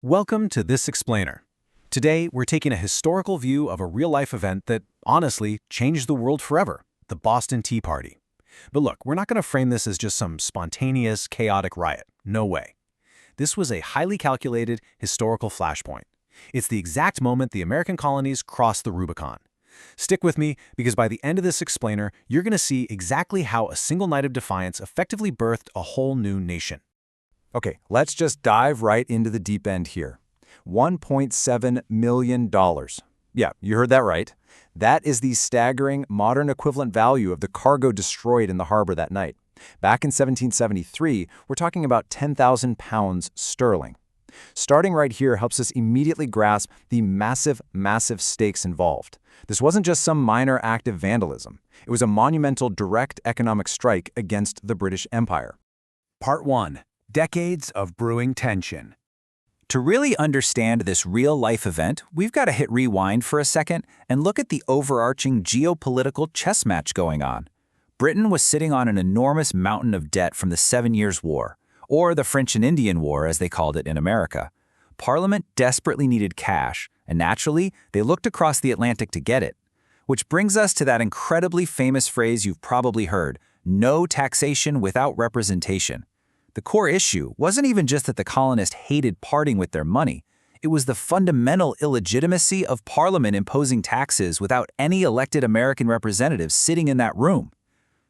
Welcome to This Explainer. Today, we're taking a historical view of a real-life event that, honestly, changed the world forever, the Boston Tea Party. But look, we're not going to frame this as just some spontaneous, chaotic riot. No way. This was a highly calculated, historical flashpoint. It's the exact moment the American colonies crossed the Rubicon. Stick with me, because by the end of this explainer, you're going to see exactly how a single night of defiance effectively birthed a whole new nation. Okay, let's just dive right into the deep end here. $1.7 million. Yeah, you heard that right. That is the staggering modern equivalent value of the cargo destroyed in the harbor that night. Back in 1773, we're talking about 10,000 pounds sterling. Starting right here helps us immediately grasp the massive stakes involved. This wasn't just some minor act of vandalism. It was a monumental direct economic strike against the British Empire. Part 1. Decades of brewing tension. To really understand this real-life event, we've got to hit rewind for a second and look at the overarching geopolitical chess match going on. Britain was sitting on an enormous mountain of debt from the 7 Years' War, or the French and Indian War as they called it in America. Parliament desperately needed cash, and naturally, they looked across the Atlantic to get it. Which brings us to that incredibly famous phrase you've probably heard, no taxation without representation. The core issue wasn't even just that the colonists hated parting with their money. It was the fundamental illegitimacy of Parliament imposing taxes without any elected American representatives sitting in that room.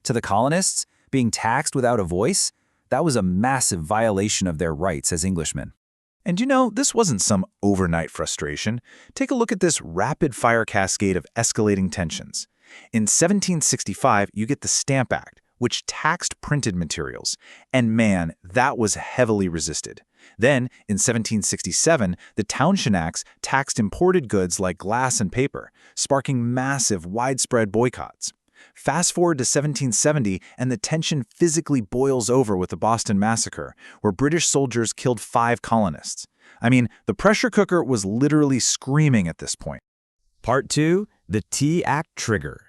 To the colonists, being taxed without a voice, that was a massive violation of their rights as Englishmen. And you know, this wasn't some overnight frustration. Take a look at this rapid-fire cascade of escalating tensions. In 1765, you get the Stamp Act, which taxed printed materials. And man, that was heavily resisted. Then, in 1767, the Townshend Acts taxed imported goods like glass and paper, sparking massive, widespread boycotts. Fast forward to 1770, and the tension physically boils over with the Boston Massacre, where British soldiers killed 5 colonists. I mean, the pressure cooker was literally screaming at this point. Part 2. The Tea Act Trigger.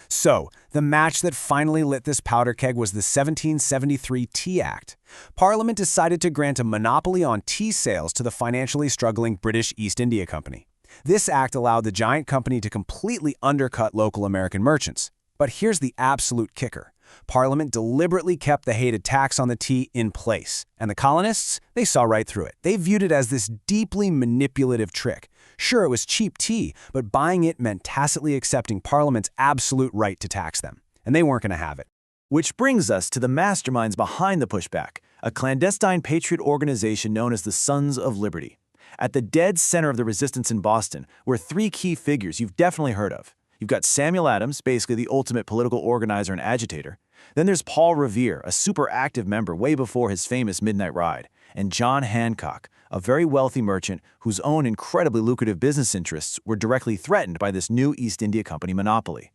So, the match that finally lit this powder keg was the 1773 Tea Act. Parliament decided to grant a monopoly on tea sales to the financially struggling British East India Company. This act allowed the giant company to completely undercut local American merchants. But here's the absolute kicker. Parliament deliberately kept the hated tax on the tea in place, and the colonists, they saw right through it. They viewed it as this deeply manipulative trick. Sure, it was cheap tea, but buying it meant tacitly accepting Parliament's absolute right to tax them, and they weren't going to have it. Which brings us to the masterminds behind the pushback, a clandestine patriot organization known as the Sons of Liberty. At the dead center of the resistance in Boston were 3 key figures you've definitely heard of. You've got Samuel Adams, basically the ultimate political organizer and agitator. Then there's Paul Revere, a super active member way before his famous Midnight Ride. And John Hancock, a very wealthy merchant whose own incredibly lucrative business interests were directly threatened by this new East India Company monopoly.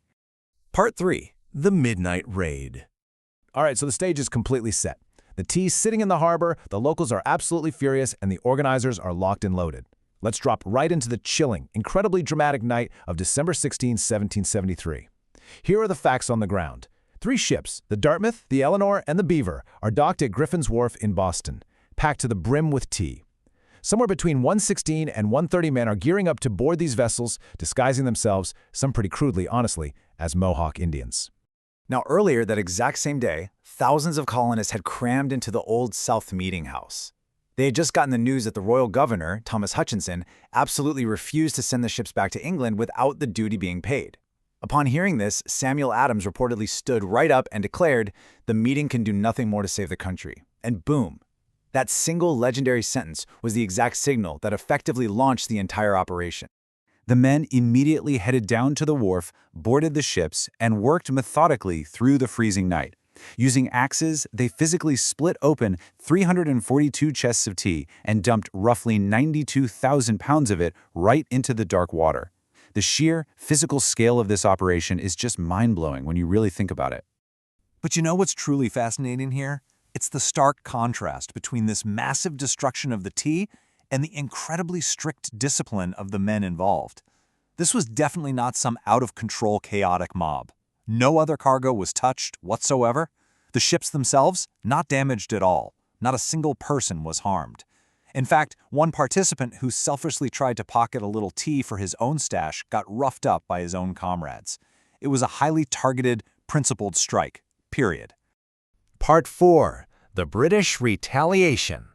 Part 3. The Midnight Raid. All right, so the stage is completely set. The tea's sitting in the harbor, the locals are absolutely furious, and the organizers are locked and loaded. Let's drop right into the chilling, incredibly dramatic night of December 16, 1773. Here are the facts on the ground. 3 ships, the Dartmouth, the Eleanor, and the Beaver, are docked at Griffin's Wharf in Boston, packed to the brim with tea. Somewhere between 116 and 130 men are gearing up to board these vessels, disguising themselves, some pretty crudely, honestly, as Mohawk Indians. Now earlier that exact same day, thousands of colonists had crammed into the Old South Meeting House. They had just gotten the news that the royal governor, Thomas Hutchinson, absolutely refused to send the ships back to England without the duty being paid. Upon hearing this, Samuel Adams reportedly stood right up and declared, "The meeting can do nothing more to save the country." And boom! That single legendary sentence was the exact signal that effectively launched the entire operation. The men immediately headed down to the wharf, boarded the ships, and worked methodically through the freezing night. Using axes, they physically split open 342 chests of tea and dumped roughly 92,000 pounds of it right into the dark water. The sheer physical scale of this operation is just mind-blowing when you really think about it. But you know what's truly fascinating here? It's the stark contrast between this massive destruction of the tea and the incredibly strict discipline of the men involved. This was definitely not some out-of-control chaotic mob. No other cargo was touched whatsoever. The ships themselves, not damaged at all. Not a single person was harmed. In fact, one participant who selfishly tried to pocket a little tea for his own stash got roughed up by his own comrades. It was a highly targeted, principled strike, period. Part 4. The British Retaliation.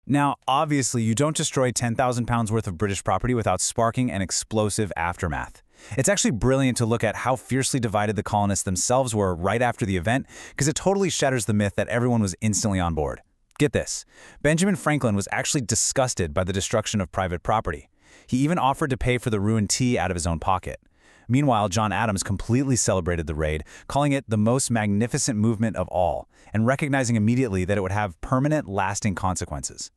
Now, obviously, you don't destroy 10,000 pounds worth of British property without sparking an explosive aftermath. It's actually brilliant to look at how fiercely divided the colonists themselves were right after the event, because it totally shatters the myth that everyone was instantly on board. Get this, Benjamin Franklin was actually disgusted by the destruction of private property. He even offered to pay for the ruined tea out of his own pocket. Meanwhile, John Adams completely celebrated the raid, calling it the most magnificent movement of all, and recognizing immediately that it would have permanent, lasting consequences.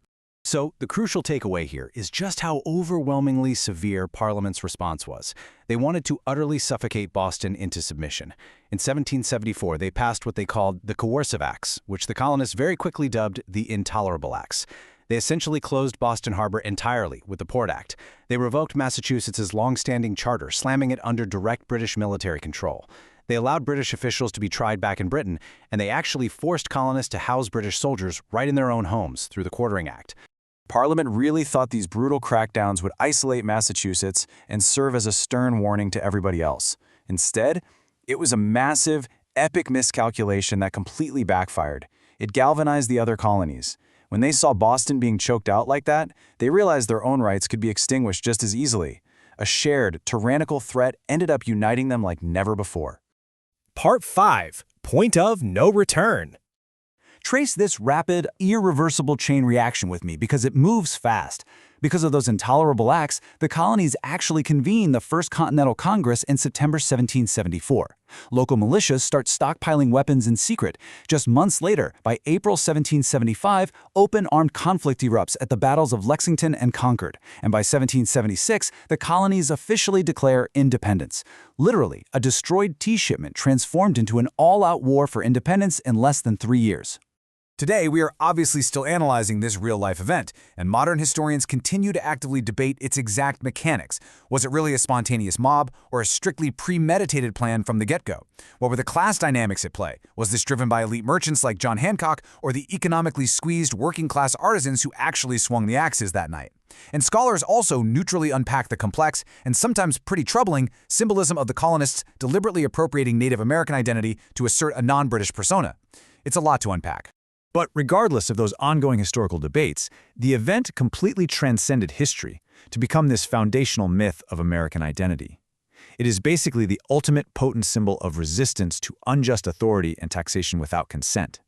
So, the crucial takeaway here is just how overwhelmingly severe Parliament's response was. They wanted to utterly suffocate Boston into submission. In 1774, they passed what they called the Coercive Acts, which the colonists very quickly dubbed the Intolerable Acts. They essentially closed Boston Harbor entirely with the Port Act. They revoked Massachusetts' long-standing charter, slamming it under direct British military control. They allowed British officials to be tried back in Britain, and they actually forced colonists to house British soldiers right in their own homes through the Quartering Act. Parliament really thought these brutal crackdowns would isolate Massachusetts and serve as a stern warning to everybody else. Instead, it was a massive, epic miscalculation that completely backfired. It galvanized the other colonies. When they saw Boston being choked out like that, they realized their own rights could be extinguished just as easily. A shared, tyrannical threat ended up uniting them like never before. Part 5. Point of No Return. Trace this rapid, irreversible chain reaction with me because it moves fast. Because of those intolerable acts, the colonies actually convened the First Continental Congress in September 1774. Local militias start stockpiling weapons in secret. Just months later, by April 1775, open armed conflict erupts at the battles of Lexington and Concord. And by 1776, the colonies officially declare independence. Literally, a destroyed tea shipment transformed into an all-out war for independence in less than 3 years. Today, we are obviously still analyzing this real-life event, and modern historians continue to actively debate its exact mechanics. Was it really a spontaneous mob, or a strictly premeditated plan from the get-go? What were the class dynamics at play? Was this driven by elite merchants like John Hancock, or the economically squeezed working-class artisans who actually swung the axes that night? And scholars also neutrally unpack the complex, and sometimes pretty troubling, symbolism of the colonists deliberately appropriating Native American identity to assert a non-British persona. It's a lot to unpack. But regardless of those ongoing historical debates, the event completely transcended history to become this foundational myth of American identity. It is basically the ultimate potent symbol of resistance to unjust authority and taxation without consent.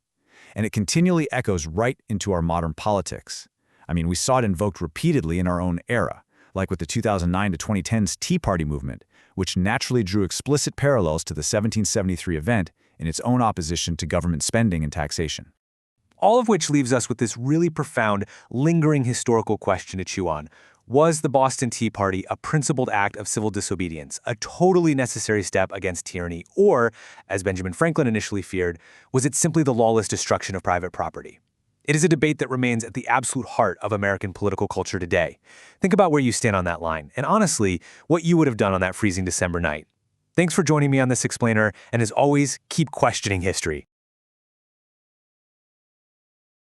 And it continually echoes right into our modern politics. I mean, we saw it invoked repeatedly in our own era, like with the 2009 to 2010s Tea Party movement, which naturally drew explicit parallels to the 1773 event in its own opposition to government spending and taxation. All of which leaves us with this really profound, lingering historical question to chew on. Was the Boston Tea Party a principled act of civil disobedience, a totally necessary step against tyranny, or, as Benjamin Franklin initially feared, was it simply the lawless destruction of private property? It is a debate that remains at the absolute heart of American political culture today. Think about where you stand on that line, and honestly, what you would have done on that freezing December night. Thanks for joining me on this explainer, and as always, keep questioning history.